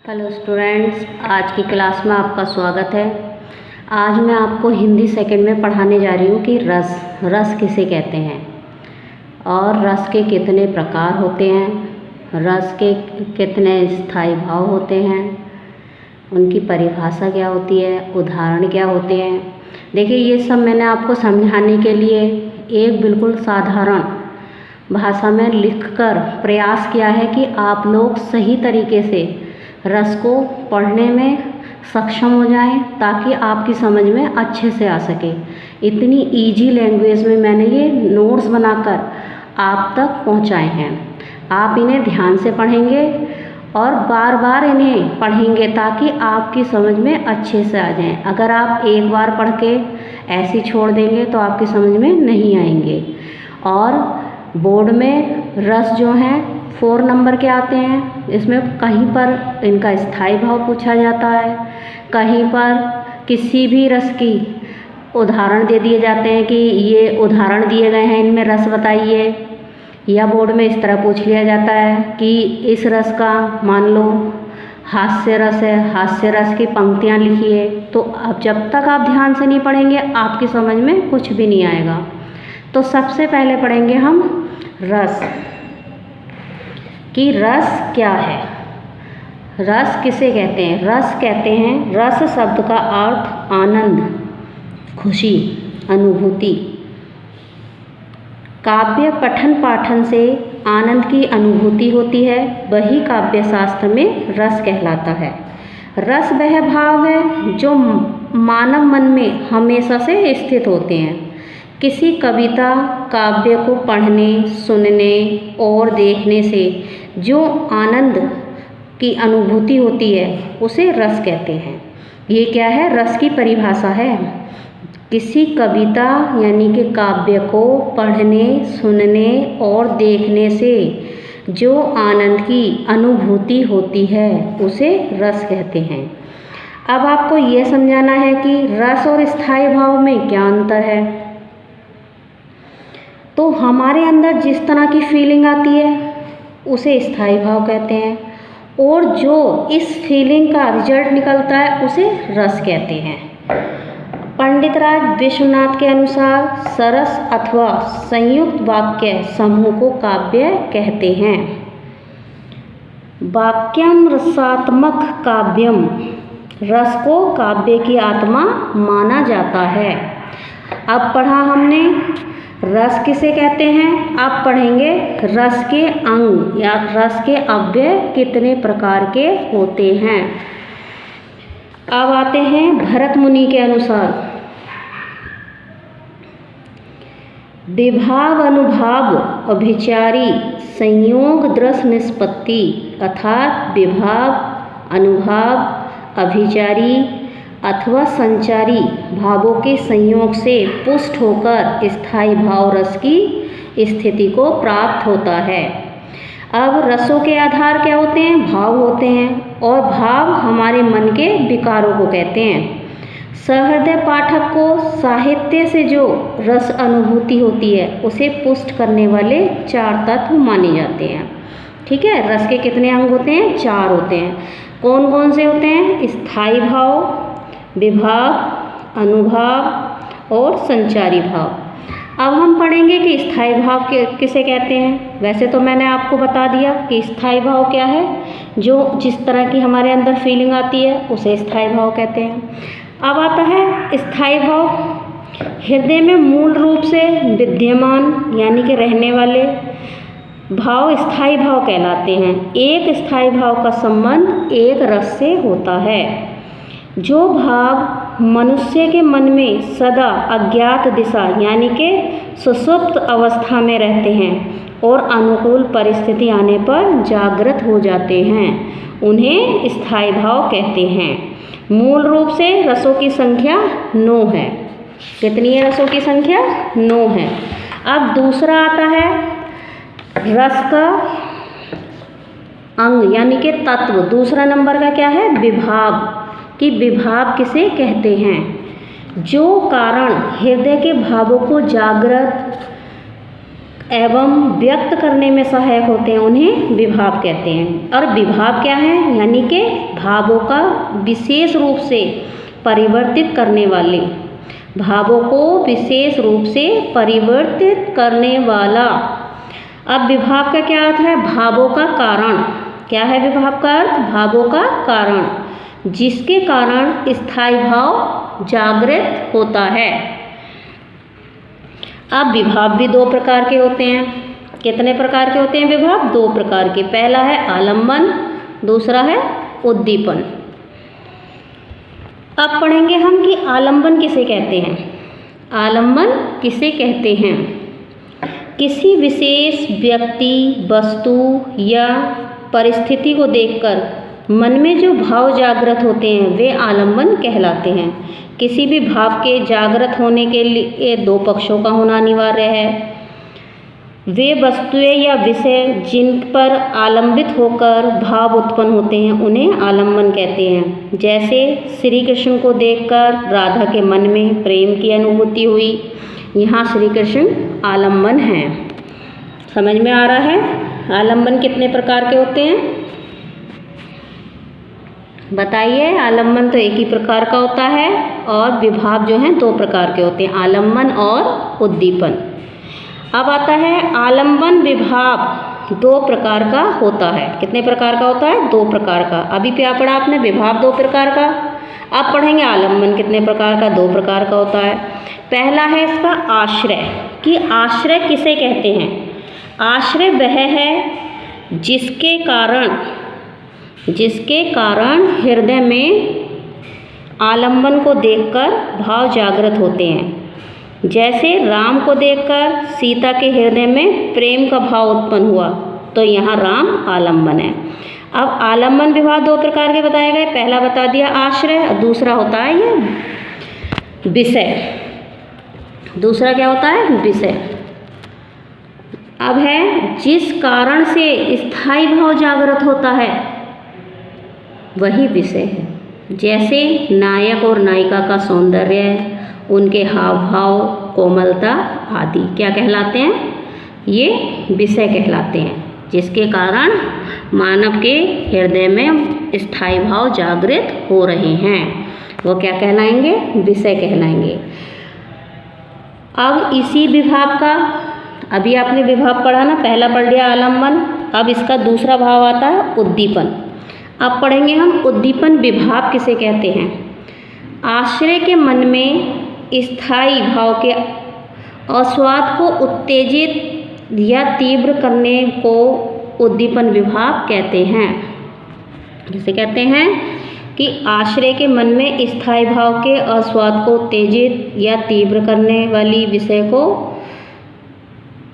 Hello students, आज की class में आपका स्वागत है। आज मैं आपको हिंदी सेकंड में पढ़ाने जा रही हूँ कि रस किसे कहते हैं और रस के कितने प्रकार होते हैं, रस के कितने स्थायी भाव होते हैं, उनकी परिभाषा क्या होती है, उदाहरण क्या होते हैं। देखिए, ये सब मैंने आपको समझाने के लिए एक बिल्कुल साधारण भाषा में लिखकर प्रयास किया है कि आप लोग सही तरीके से रस को पढ़ने में सक्षम हो जाएं, ताकि आपकी समझ में अच्छे से आ सके। इतनी इजी लैंग्वेज में मैंने ये नोट्स बनाकर आप तक पहुंचाए हैं। आप इन्हें ध्यान से पढ़ेंगे और बार बार इन्हें पढ़ेंगे ताकि आपकी समझ में अच्छे से आ जाएं। अगर आप एक बार पढ़ के ऐसे ही छोड़ देंगे तो आपकी समझ में नहीं आएंगे। और बोर्ड में रस जो हैं 4 नंबर के आते हैं। इसमें कहीं पर इनका स्थायी भाव पूछा जाता है, कहीं पर किसी भी रस की उदाहरण दे दिए जाते हैं कि ये उदाहरण दिए गए हैं, इनमें रस बताइए। या बोर्ड में इस तरह पूछ लिया जाता है कि इस रस का मान लो हास्य रस है, हास्य रस की पंक्तियाँ लिखिए। तो अब जब तक आप ध्यान से नहीं पढ़ेंगे आपकी समझ में कुछ भी नहीं आएगा। तो सबसे पहले पढ़ेंगे हम रस कि रस क्या है, रस किसे कहते हैं। रस कहते हैं, रस शब्द का अर्थ आनंद, खुशी, अनुभूति। काव्य पठन पाठन से आनंद की अनुभूति होती है, वही काव्य शास्त्र में रस कहलाता है। रस वह भाव है जो मानव मन में हमेशा से स्थित होते हैं। किसी कविता काव्य को पढ़ने, सुनने और देखने से जो आनंद की अनुभूति होती है उसे रस कहते हैं। ये क्या है, रस की परिभाषा है। किसी कविता यानी कि काव्य को पढ़ने, सुनने और देखने से जो आनंद की अनुभूति होती है उसे रस कहते हैं। अब आपको ये समझाना है कि रस और स्थायी भाव में क्या अंतर है। तो हमारे अंदर जिस तरह की फीलिंग आती है उसे स्थायी भाव कहते हैं, और जो इस फीलिंग का रिजल्ट निकलता है उसे रस कहते हैं। पंडित राज विश्वनाथ के अनुसार सरस अथवा संयुक्त वाक्य समूह को काव्य कहते हैं। वाक्यम रसात्मक काव्यम, रस को काव्य की आत्मा माना जाता है। अब पढ़ा हमने रस किसे कहते हैं, आप पढ़ेंगे रस के अंग या रस के अव्यय कितने प्रकार के होते हैं। अब आते हैं भरत मुनि के अनुसार विभाव अनुभाव अभिचारी संयोग दृश्य निष्पत्ति, अर्थात विभाव अनुभाव अभिचारी अथवा संचारी भावों के संयोग से पुष्ट होकर स्थायी भाव रस की स्थिति को प्राप्त होता है। अब रसों के आधार क्या होते हैं, भाव होते हैं, और भाव हमारे मन के विकारों को कहते हैं। सहृदय पाठक को साहित्य से जो रस अनुभूति होती है उसे पुष्ट करने वाले 4 तत्व माने जाते हैं। ठीक है, रस के कितने अंग होते हैं, 4 होते हैं। कौन कौन से होते हैं, स्थायी भाव, विभाव, अनुभाव और संचारी भाव। अब हम पढ़ेंगे कि स्थायी भाव किसे कहते हैं। वैसे तो मैंने आपको बता दिया कि स्थायी भाव क्या है, जो जिस तरह की हमारे अंदर फीलिंग आती है उसे स्थायी भाव कहते हैं। अब आता है स्थायी भाव। हृदय में मूल रूप से विद्यमान यानी कि रहने वाले भाव स्थायी भाव कहलाते हैं। एक स्थायी भाव का संबंध एक रस से होता है। जो भाव मनुष्य के मन में सदा अज्ञात दिशा यानी कि सुषुप्त अवस्था में रहते हैं और अनुकूल परिस्थिति आने पर जागृत हो जाते हैं, उन्हें स्थायी भाव कहते हैं। मूल रूप से रसों की संख्या 9 है। कितनी है रसों की संख्या, 9 है। अब दूसरा आता है रस का अंग यानी कि तत्व। दूसरा नंबर का क्या है, विभाव। कि विभाव किसे कहते हैं, जो कारण हृदय के भावों को जागृत एवं व्यक्त करने में सहायक होते हैं उन्हें विभाव कहते हैं। और विभाव क्या है? यानी कि भावों का विशेष रूप से परिवर्तित करने वाले, भावों को विशेष रूप से परिवर्तित करने वाला। अब विभाव का क्या अर्थ है? भावों का कारण। क्या है विभाव का अर्थ? भावों का कारण, जिसके कारण स्थायी भाव जागृत होता है। अब विभाव भी दो प्रकार के होते हैं। कितने प्रकार के होते हैं विभाव? दो प्रकार के। पहला है आलम्बन, दूसरा है उद्दीपन। अब पढ़ेंगे हम कि आलम्बन किसे कहते हैं। आलम्बन किसे कहते हैं? किसी विशेष व्यक्ति, वस्तु या परिस्थिति को देखकर मन में जो भाव जागृत होते हैं वे आलम्बन कहलाते हैं। किसी भी भाव के जागृत होने के लिए दो पक्षों का होना अनिवार्य है। वे वस्तुएं या विषय जिन पर आलंबित होकर भाव उत्पन्न होते हैं उन्हें आलम्बन कहते हैं। जैसे श्री कृष्ण को देखकर राधा के मन में प्रेम की अनुभूति हुई, यहाँ श्री कृष्ण आलम्बन हैं। समझ में आ रहा है? आलम्बन कितने प्रकार के होते हैं बताइए? आलम्बन तो एक ही प्रकार का होता है और विभाव जो हैं दो प्रकार के होते हैं, आलम्बन और उद्दीपन। अब आता है आलम्बन विभाव दो प्रकार का होता है। कितने प्रकार का होता है? दो प्रकार का। अभी क्या पढ़ा आपने? विभाव दो प्रकार का। अब पढ़ेंगे आलम्बन कितने प्रकार का? दो प्रकार का होता है। पहला है इसका आश्रय, कि आश्रय किसे कहते हैं? आश्रय वह है जिसके कारण हृदय में आलम्बन को देखकर भाव जागृत होते हैं। जैसे राम को देखकर सीता के हृदय में प्रेम का भाव उत्पन्न हुआ, तो यहाँ राम आलम्बन है। अब आलम्बन विभाव दो प्रकार के बताए गए। पहला बता दिया आश्रय, दूसरा होता है ये विषय। दूसरा क्या होता है? विषय। अब है जिस कारण से स्थायी भाव जागृत होता है वही विषय है। जैसे नायक और नायिका का सौंदर्य, उनके हाव भाव, कोमलता आदि क्या कहलाते हैं? ये विषय कहलाते हैं, जिसके कारण मानव के हृदय में स्थायी भाव जागृत हो रहे हैं। वो क्या कहलाएंगे? विषय कहलाएंगे। अब इसी विभाव का, अभी आपने विभाव पढ़ा ना, पहला पढ़ लिया आलम्बन, अब इसका दूसरा भाव आता है उद्दीपन। अब पढ़ेंगे हम उद्दीपन विभाव किसे कहते हैं। आश्रय के मन में स्थायी भाव के आस्वाद को उत्तेजित या तीव्र करने को उद्दीपन विभाव कहते हैं। जिसे कहते हैं कि आश्रय के मन में स्थायी भाव के आस्वाद को उत्तेजित या तीव्र करने वाली विषय को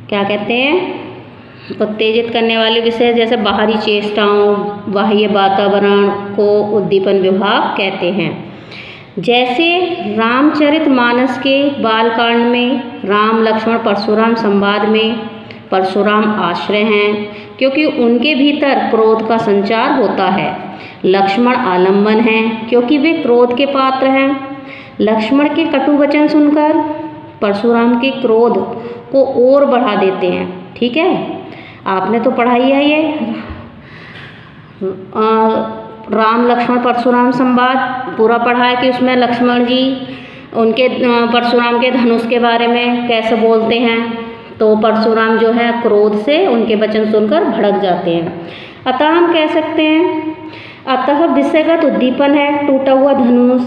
क्या कहते हैं? उत्तेजित करने वाले विषय, जैसे बाहरी चेष्टाओं, बाह्य वातावरण को उद्दीपन विभाव कहते हैं। जैसे रामचरितमानस के बालकांड में राम लक्ष्मण परशुराम संवाद में परशुराम आश्रय हैं, क्योंकि उनके भीतर क्रोध का संचार होता है। लक्ष्मण आलम्बन हैं, क्योंकि वे क्रोध के पात्र हैं। लक्ष्मण के कटु वचन सुनकर परशुराम के क्रोध को और बढ़ा देते हैं। ठीक है, आपने तो पढ़ाई है ये राम लक्ष्मण परशुराम संवाद पूरा पढ़ा है कि उसमें लक्ष्मण जी उनके परशुराम के धनुष के बारे में कैसे बोलते हैं, तो परशुराम जो है क्रोध से उनके वचन सुनकर भड़क जाते हैं। अतः हम कह सकते हैं, अतः विषयगत उद्दीपन है टूटा हुआ धनुष,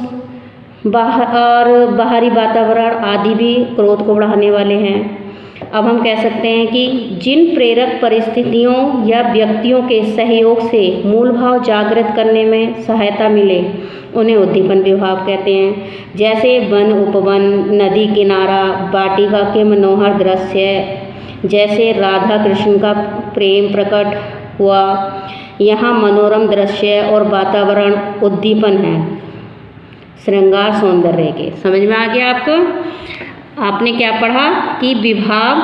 और बाहरी वातावरण आदि भी क्रोध को बढ़ाने वाले हैं। अब हम कह सकते हैं कि जिन प्रेरक परिस्थितियों या व्यक्तियों के सहयोग से मूल भाव जागृत करने में सहायता मिले उन्हें उद्दीपन विभाव कहते हैं। जैसे वन उपवन, नदी किनारा, वाटिका के मनोहर दृश्य, जैसे राधा कृष्ण का प्रेम प्रकट हुआ, यहाँ मनोरम दृश्य और वातावरण उद्दीपन है श्रृंगार सौंदर्य के। समझ में आ गया आपको? आपने क्या पढ़ा कि विभाव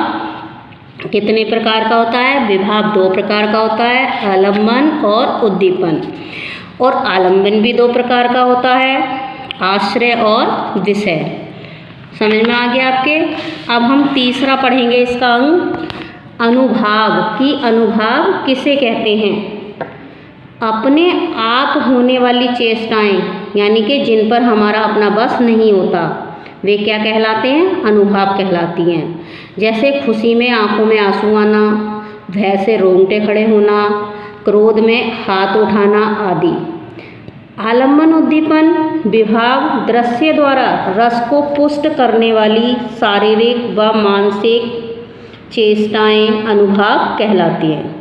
कितने प्रकार का होता है? विभाव दो प्रकार का होता है, आलम्बन और उद्दीपन। और आलम्बन भी दो प्रकार का होता है, आश्रय और विषय। समझ में आ गया आपके? अब हम तीसरा पढ़ेंगे इसका अंग, अनुभाव की अनुभाव किसे कहते हैं? अपने आप होने वाली चेष्टाएं, यानी कि जिन पर हमारा अपना बस नहीं होता, वे क्या कहलाते हैं? अनुभाव कहलाती हैं। जैसे खुशी में आंखों में आंसू आना, भय से रोंगटे खड़े होना, क्रोध में हाथ उठाना आदि। आलम्बन उद्दीपन विभाव दृश्य द्वारा रस को पुष्ट करने वाली शारीरिक व मानसिक चेष्टाएं अनुभाव कहलाती हैं।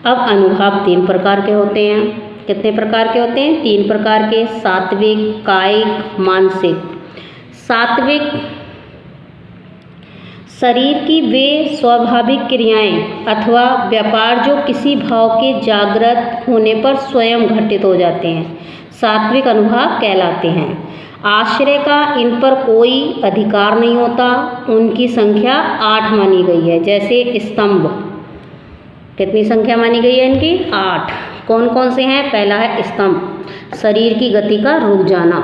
अब अनुभाव 3 प्रकार के होते हैं। कितने प्रकार के होते हैं? 3 प्रकार के, सात्विक, कायिक, मानसिक। सात्विक शरीर की वे स्वाभाविक क्रियाएं अथवा व्यापार जो किसी भाव के जागृत होने पर स्वयं घटित हो जाते हैं, सात्विक अनुभाव कहलाते हैं। आश्रय का इन पर कोई अधिकार नहीं होता। उनकी संख्या 8 मानी गई है। जैसे स्तंभ, कितनी संख्या मानी गई है इनकी? 8। कौन कौन से हैं? पहला है स्तंभ, शरीर की गति का रुक जाना।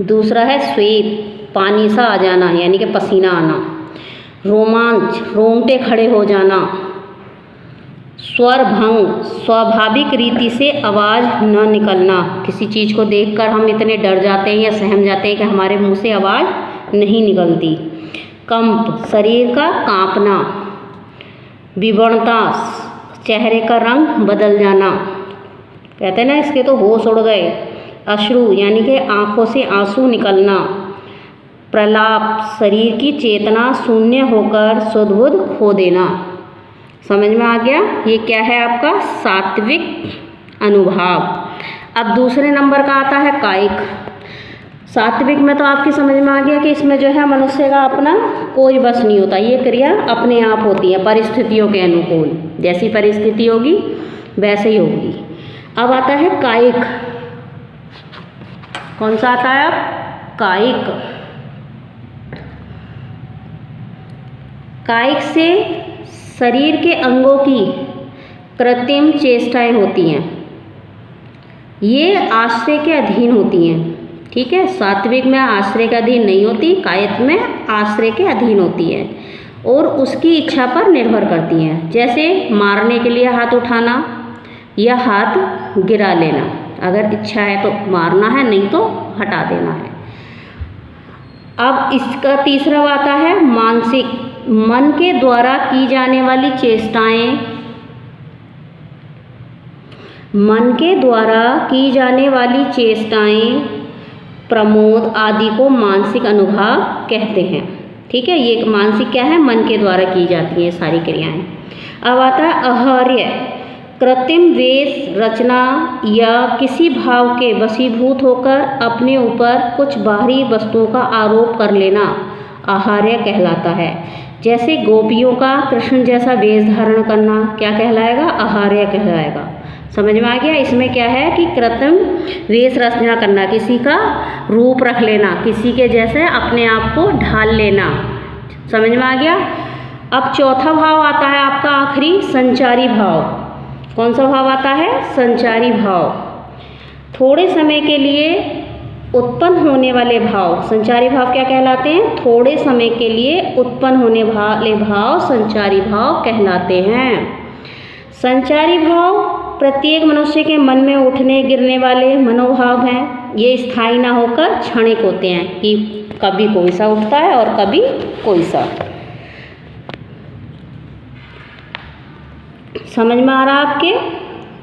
दूसरा है श्वेत, पानी सा आ जाना यानी कि पसीना आना। रोमांच, रोंगटे खड़े हो जाना। स्वर भंग, स्वाभाविक रीति से आवाज़ न निकलना, किसी चीज़ को देखकर हम इतने डर जाते हैं या सहम जाते हैं कि हमारे मुंह से आवाज़ नहीं निकलती। कंप, शरीर का कांपना। विवरणता, चेहरे का रंग बदल जाना, कहते हैं ना इसके तो होश उड़ गए। अश्रु यानी कि आँखों से आंसू निकलना। प्रलाप, शरीर की चेतना शून्य होकर सुध-बुध खो देना। समझ में आ गया? ये क्या है आपका? सात्विक अनुभाव। अब दूसरे नंबर का आता है कायिक। सात्विक में तो आपकी समझ में आ गया कि इसमें जो है मनुष्य का अपना कोई बस नहीं होता, ये क्रिया अपने आप होती है परिस्थितियों के अनुकूल, जैसी परिस्थिति होगी वैसे ही होगी। अब आता है कायिक। कौन सा आता है अब? कायिक। कायिक से शरीर के अंगों की कृत्रिम चेष्टाएं होती हैं, ये आश्रय के अधीन होती हैं। ठीक है, सात्विक में आश्रय के अधीन नहीं होती, कायिक में आश्रय के अधीन होती है और उसकी इच्छा पर निर्भर करती हैं। जैसे मारने के लिए हाथ उठाना या हाथ गिरा लेना, अगर इच्छा है तो मारना है, नहीं तो हटा देना है। अब इसका तीसरा आता है मानसिक। मन के द्वारा की जाने वाली चेष्टाएं, मन के द्वारा की जाने वाली चेष्टाएं, प्रमोद आदि को मानसिक अनुभाव कहते हैं। ठीक है, ये मानसिक क्या है? मन के द्वारा की जाती हैं सारी क्रियाएं। अब आता है आहार्य। कृत्रिम वेश रचना या किसी भाव के वशीभूत होकर अपने ऊपर कुछ बाहरी वस्तुओं का आरोप कर लेना आहार्य कहलाता है। जैसे गोपियों का कृष्ण जैसा वेश धारण करना क्या कहलाएगा? आहार्य कहलाएगा। समझ में आ गया? इसमें क्या है कि कृत्रिम वेश रचना करना, किसी का रूप रख लेना, किसी के जैसे अपने आप को ढाल लेना। समझ में आ गया? अब चौथा भाव आता है आपका आखिरी, संचारी भाव। कौन सा भाव आता है? संचारी भाव। थोड़े समय के लिए उत्पन्न होने वाले भाव, संचारी भाव क्या कहलाते हैं? थोड़े समय के लिए उत्पन्न होने वाले भाव संचारी भाव कहलाते हैं। संचारी भाव प्रत्येक मनुष्य के मन में उठने गिरने वाले मनोभाव हैं। ये स्थायी ना होकर क्षणिक होते हैं कि कभी कोई सा उठता है और कभी कोई सा। समझ में आ रहा आपके?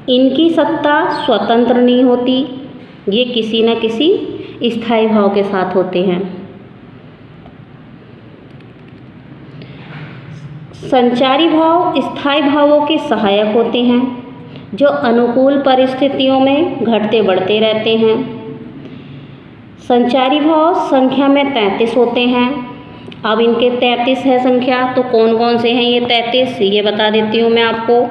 इनकी सत्ता स्वतंत्र नहीं होती, ये किसी न किसी स्थायी भाव के साथ होते हैं। संचारी भाव स्थायी भावों के सहायक होते हैं जो अनुकूल परिस्थितियों में घटते बढ़ते रहते हैं। संचारी भाव संख्या में 33 होते हैं। अब इनके 33 है संख्या, तो कौन कौन से हैं ये 33? ये बता देती हूँ मैं आपको।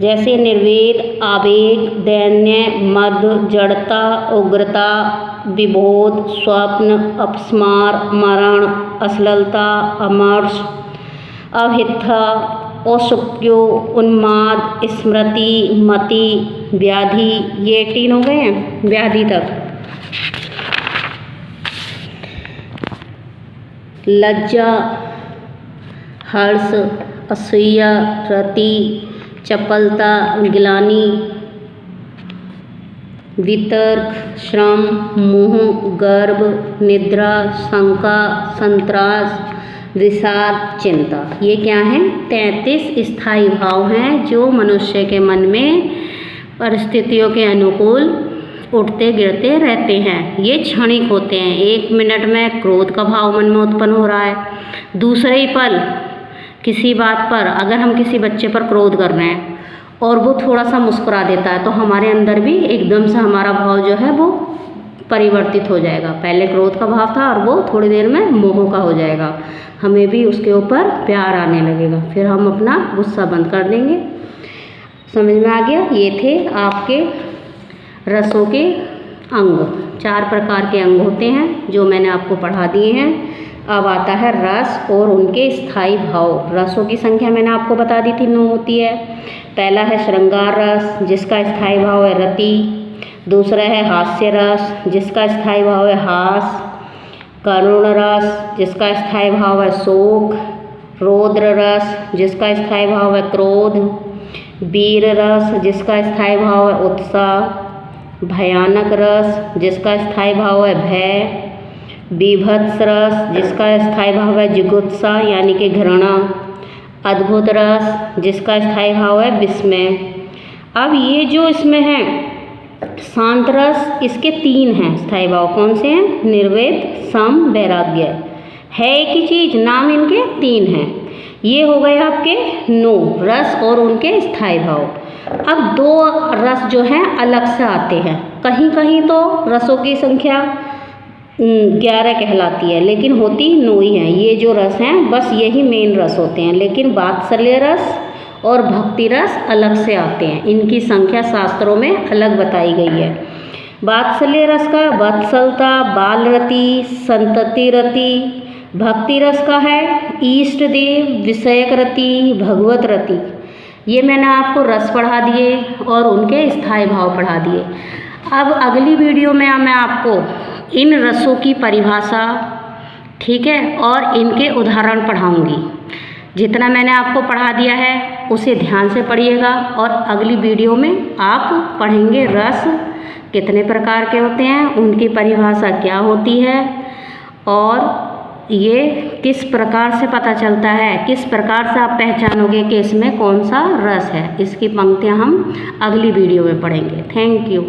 जैसे निर्वेद, आवेग, दैन्य, मद, जड़ता, उग्रता, विबोध, स्वप्न, अपस्मार, मरण, अश्लीलता, अमर्ष, अहित्था, औसुक्यो, उन्माद, स्मृति, मति, व्याधि, ये 3 हो गए हैं व्याधि तक। लज्जा, हर्ष, असूया, रति, चपलता, ग्लानि, वितर्क, श्रम, मोह, गर्व, निद्रा, शंका, संत्रास, विषाद, चिंता। ये क्या हैं? 33 स्थायी भाव हैं जो मनुष्य के मन में परिस्थितियों के अनुकूल उठते गिरते रहते हैं। ये क्षणिक होते हैं। 1 मिनट में क्रोध का भाव मन में उत्पन्न हो रहा है, दूसरे ही पल किसी बात पर अगर हम किसी बच्चे पर क्रोध कर रहे हैं और वो थोड़ा सा मुस्कुरा देता है तो हमारे अंदर भी एकदम से हमारा भाव जो है वो परिवर्तित हो जाएगा। पहले क्रोध का भाव था और वो थोड़ी देर में मोह का हो जाएगा। हमें भी उसके ऊपर प्यार आने लगेगा, फिर हम अपना गुस्सा बंद कर देंगे। समझ में आ गया? ये थे आपके रसों के अंग। 4 प्रकार के अंग होते हैं जो मैंने आपको पढ़ा दिए हैं। अब आता है रस और उनके स्थायी भाव। रसों की संख्या मैंने आपको बता दी थी 9 होती है। पहला है श्रृंगार रस जिसका स्थायी भाव है रति। दूसरा है हास्य रस जिसका स्थायी भाव है हास। करुण रस जिसका स्थायी भाव है शोक। रौद्र रस जिसका स्थायी भाव है क्रोध। वीर रस जिसका स्थायी भाव है उत्साह। भयानक रस जिसका स्थायी भाव है भय। बीभत्स रस जिसका स्थायी भाव है जुगुप्सा यानी कि घृणा। अद्भुत रस जिसका स्थायी भाव है विस्मय। अब ये जो इसमें है शांत रस, इसके 3 हैं स्थायी भाव। कौन से हैं? निर्वेद, सम, वैराग्य। है एक ही चीज़, नाम इनके 3 हैं। ये हो गए आपके 9 रस और उनके स्थायी भाव। अब 2 रस जो हैं अलग से आते हैं। कहीं कहीं तो रसों की संख्या 11 कहलाती है लेकिन होती 9 ही हैं। ये जो रस हैं बस यही मेन रस होते हैं, लेकिन वात्सल्य रस और भक्ति रस अलग से आते हैं। इनकी संख्या शास्त्रों में अलग बताई गई है। वात्सल्य रस का वत्सलता, बाल रति, संतति रति। भक्ति रस का है इष्ट देव, विषयक रति, भगवत रति। ये मैंने आपको रस पढ़ा दिए और उनके स्थायी भाव पढ़ा दिए। अब अगली वीडियो में मैं आपको इन रसों की परिभाषा, ठीक है, और इनके उदाहरण पढ़ाऊंगी। जितना मैंने आपको पढ़ा दिया है उसे ध्यान से पढ़िएगा और अगली वीडियो में आप पढ़ेंगे रस कितने प्रकार के होते हैं, उनकी परिभाषा क्या होती है और ये किस प्रकार से पता चलता है, किस प्रकार से आप पहचानोगे कि इसमें कौन सा रस है। इसकी पंक्तियाँ हम अगली वीडियो में पढ़ेंगे। Thank you.